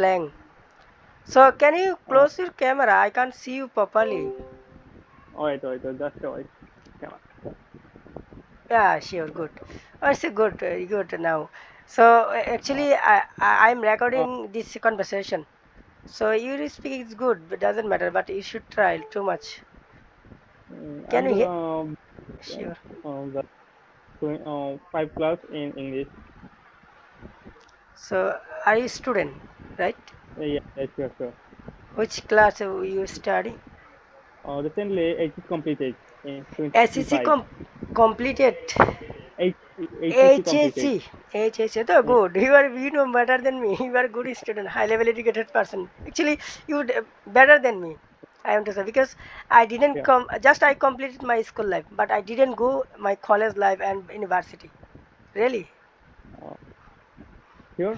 slang. So can you close your camera? I can't see you properly. Wait, just wait. Come on. Yeah, sure, good. Oh, it's a good now. So actually, I'm Uh, recording this conversation. So you speak is good, but doesn't matter. But you should try too much. Can I'm you the hear? Sure. the 5 class in English. So are you student, right? Yeah, sure. Which class you study? Recently, it is completed in SEC 2025. completed. HCC completed. HSC. HSC. So Yeah, good. You know better than me. You are a good student, high level educated person. Actually, you better than me. I want to say because I didn't yeah. come. Just I completed my school life, but I didn't go my college life and university. Really? Uh, Sure.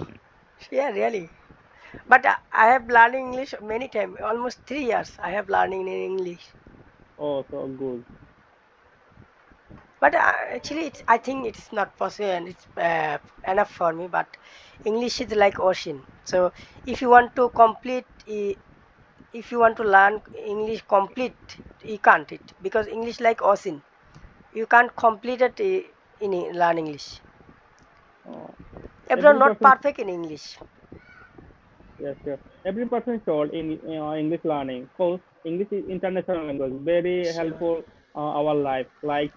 Yeah, really. But I have learned English many times. Almost 3 years. I have learning in English. Oh, so good. But actually, I think it's not possible and it's enough for me. But English is like ocean. So if you want to if you want to learn English complete, you can't it because English like ocean. You can't complete it learn English. Uh, Everyone every not person, perfect in English. yes, sure. Every person should in English learning. Cause English is international language, very Sure, helpful our life. Like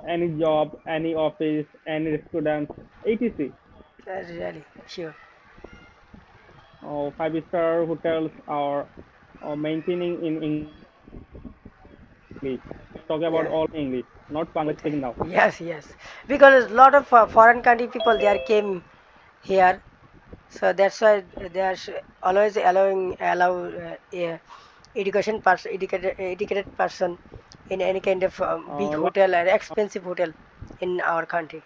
any job, any office, any student, etc. really sure. Five-star hotels are maintaining in English. Talk about all English, Yeah. not Bangladesh speaking now. Yes, yes. Because a lot of foreign country people they are came here. So that's why they are always allow educated person in any kind of big Like hotel or expensive hotel in our country.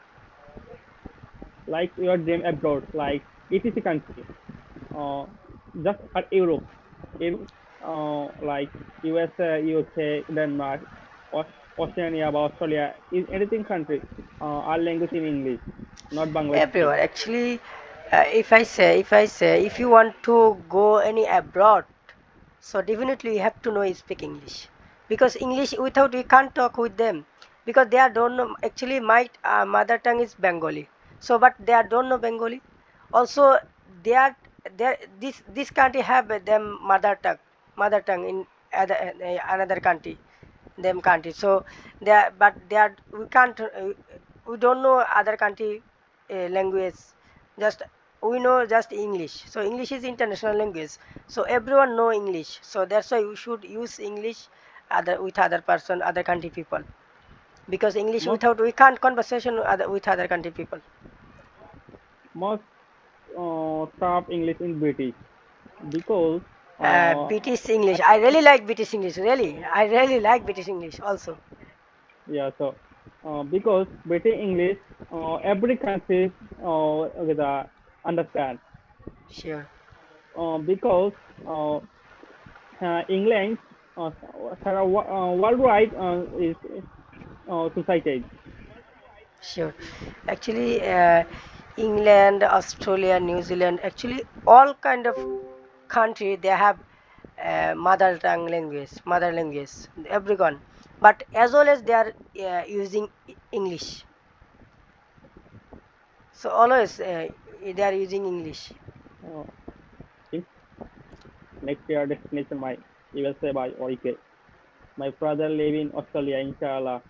your dream abroad, like etc country, uh, just at Europe, in like USA, UK, Denmark, Oceania, Australia, is anything country, our language in English, not Bangladesh speak. Everyone actually, if I say if you want to go any abroad, so definitely you have to know speak English because English without we can't talk with them because they are don't know. Actually, my mother tongue is Bengali, so but they are don't know Bengali. Also, they are this country have them mother tongue in another country, them country. So they are but they are we can't we don't know other country language. Just we know just English. So English is international language. So everyone know English. So that's why we should use English other with other person, other country people. Because English Most without we can't conversation with other country people. most top English in British because uh, British English. I really like British English. Really, I really like British English also. yeah, so because British English, every country with understand. Sure, Because England, worldwide is society. sure. Actually, England, Australia, New Zealand. Actually, all kind of country they have mother language, everyone. But as well as they are using English. So always they are using English. Uh, in next year destination my USA by or UK. My brother live in Australia, inshallah,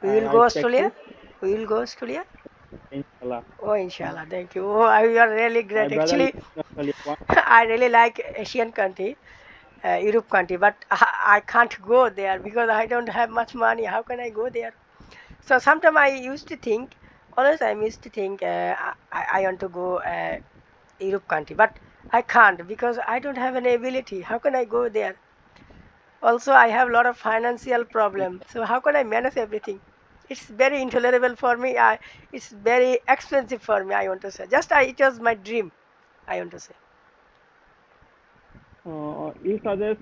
We and will I go Australia. practice, We will go Australia. inshallah. Oh, inshallah. Thank you. Oh, you are really My great. brother live Actually, in Australia. I really like Asian country, Europe country, but I can't go there because I don't have much money. How can I go there? So sometimes I used to think, always I used to think I want to go Europe country, but I can't because I don't have any ability. How can I go there? Also, I have a lot of financial problem. So how can I manage everything? It's very intolerable for me. It's very expensive for me. I want to say, it was my dream. I want to say, You suggest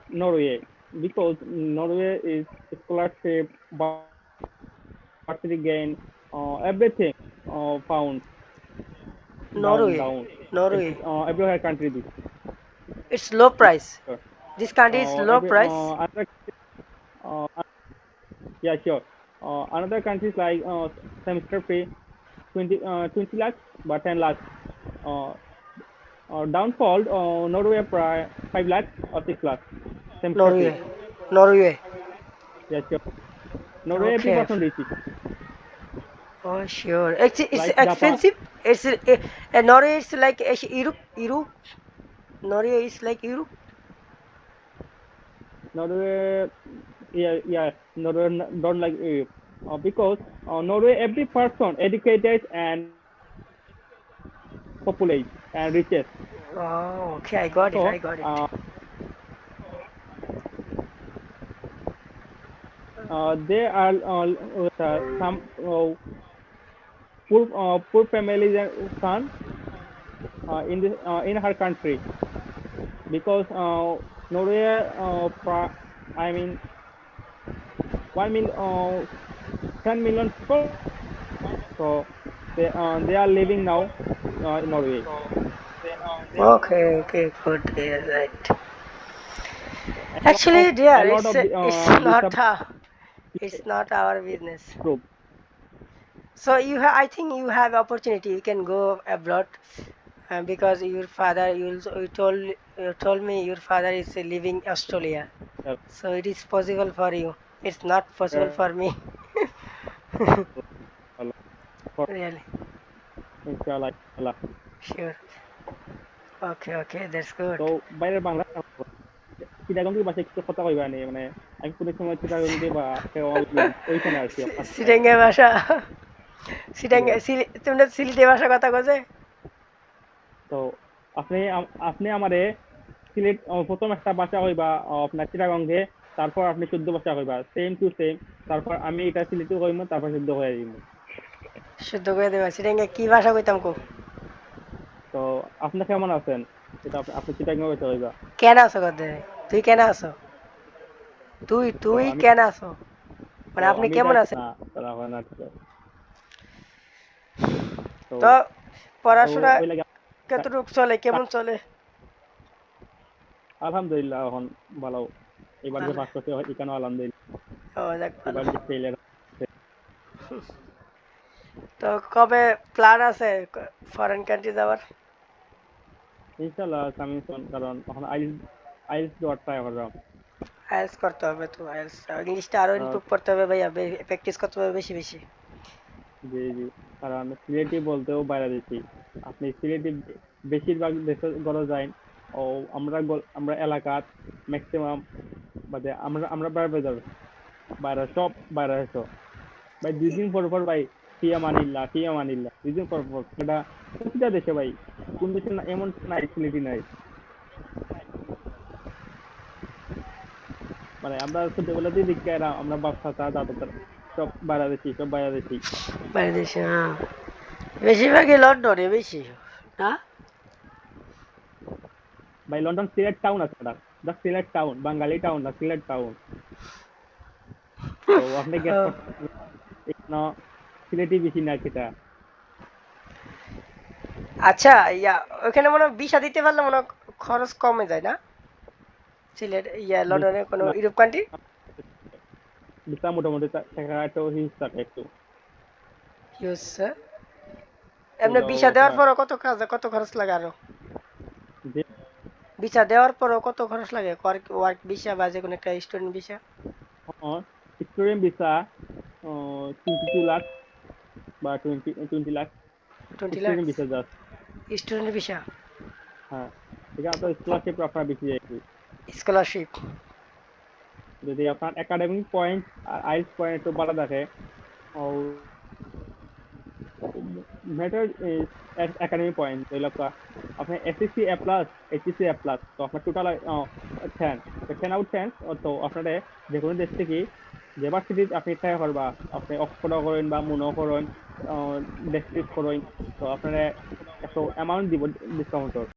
Norway because Norway is scholarship, bursary gain, everything found. down, Norway. down. Norway. Everywhere country this. It's low price. Sure. This country is low Every price. another, uh, yeah, sure. Another countries like semester fee 20 lakhs, but 10 lakhs. Uh, Downfall, Norway 5 lakhs or 6 lakhs. Semester fee. Norway. Norway. Yeah, sure. Norway every Okay. person rich. Oh, sure. It's Like Japan, expensive. It's Norway is like Europe. Europe. Norway is like Europe. Norway, yeah, Norway don't like Europe. Because Norway every person educated and populate and riches. Oh, okay. I got it. So I got it. there are some poor families and son in her country because Norway I mean 1 million 10 million people, so they are living now in Norway. Okay. Okay. Good. Yeah, right. And Actually, dear, a lot of it's not it's not our business. group. So I think you have opportunity. You can go abroad because your father. You told me your father is living Australia. So it is possible for you. It's not possible for me. Really. Inshallah, inshallah. Sure. Okay. Okay. That's good. তো বাইরের বাংলা চিটাগঙ্গি ভাষায় কিছু কথা কইবা নি মানে আমি কোনো সময় চিটাগঙ্গি বা ওইখানে আর কি আপনার সিটাঙ্গা ভাষা yeah. তোমরা সিলেটি ভাষা কথা কছে তো আপনি আমারে সিলেট প্রথম একটা ভাষা কইবা আপনার চিটাগঙ্গে, তারপর আপনি 14 ভাষা কইবা সেম টু সেম, তারপর আমি এটা সিলেটি কইমু, তারপর শুদ্ধ হয়ে যাইব। শুদ্ধ করে দেবা সিটাঙ্গা কি ভাষা কইতাম কো তো আপনি কেমন আছেন এটা আপনি চিটাগঙ্গে ভাষা কইবা। কেন আছো কতে তুই কেন আছো তুই তো তুই আমি কেন আছো তো মানে আপনি আমি এটা কেমন আছেন না তারা হয় না ঠিক আছে। তো তো তো পড়াশোনা ওই লাগে কতটুকু চলে কেমন চলে আলহামদুলিল্লাহ এখন ভালো। এবার যে ভালো পাস করতে হয় এখানেও আলহামদুলিল্লাহ। ও যাক ভালো এবার যে ফেলের তো কবে প্ল্যান আছে ফরেন কান্ট্রি যাওয়ার ইনশাআল্লাহ কামিং সুন, কারণ এখন আইএলটিএস দেওয়ার ট্রাই করলাম। আইএলটিএস করতে হবে তো আইএলটিএস ইংলিশটা আরো ইমপ্রুভ করতে হবে ভাইয়া প্র্যাকটিস করতে হবে বেশি বেশি জি জি, কারণ সিলেটি বলতেও বাইরে দিচ্ছি, আপনি সিলেটি বেশিরভাগ দেশে গড় যায় ও আমরা এলাকাত ম্যাক্সিমাম বাদে আমরা বাইরে যাব, বাইরে সব বাইরে এসো ভাই 2 দিন পর পর ভাই ফিয়া মানিল্লা 2 দিন পর পর এটা প্রতিটা দেশে ভাই, কোন দেশে না এমন নাই সিলেটি নাই, মানে আমরা ছোটবেলাতেই দেখি এরা আমরা বাচ্চা চা দাদা সব বাইরে দিচ্ছি, সব বাইরে দিচ্ছি বাংলাদেশে হ্যাঁ বেশিরভাগই লন্ডনে বেশি না ভাই। লন্ডন সিলেট টাউন আছে না, দা সিলেট টাউন বাঙালি টাউন না সিলেট টাউন। তো আপনি গেস ও, করতে এখানে সিলেটি বেশি না কিটা। আচ্ছা ওখানে মনে হয় ভিসা দিতে পারলে মনে হয় খরচ কমে যায় না সিলেট লন্ডনে কোনো ইউরোপ কান্ট্রি ভিসা মোটামুটি টাকা একটু হিউজ থাকে একটু, ইউজ এমনি হইলেও ভিসা দেওয়ার আপনার পরও কত খরচ লাগে আরো যে ভিসা দেওয়ার পরও কত খরচ লাগে ওয়ার্ক ভিসা বা যে কোনো একটা student visa student visa 22 lakh বা 20 lakh 20 lakh student visa just. Student visa হ্যাঁ, এটা আপনার স্কলারশিপ আপনার বেশি যায় একটু। স্কলারশিপ যদি আপনার একাডেমিক পয়েন্ট আর আইএলটিএস পয়েন্ট একটু ভালো থাকে, ও ম্যাটার একাডেমিক পয়েন্ট ধরে লক্ষ্য আপনার এসএসসি এ প্লাস এইচএসসি এ প্লাস, তো আপনার টোটাল 10, 10 আউট 10, তো আপনার যে কোনো দেশ থেকে যে ভার্সিটি আপনি ট্রাই করবা, আপনি অক্সফোর্ডও করেন বা মুনও করেন ডেস্টিস করেন, তো আপনার একটা অ্যামাউন্ট দিব ডিসকাউন্টর।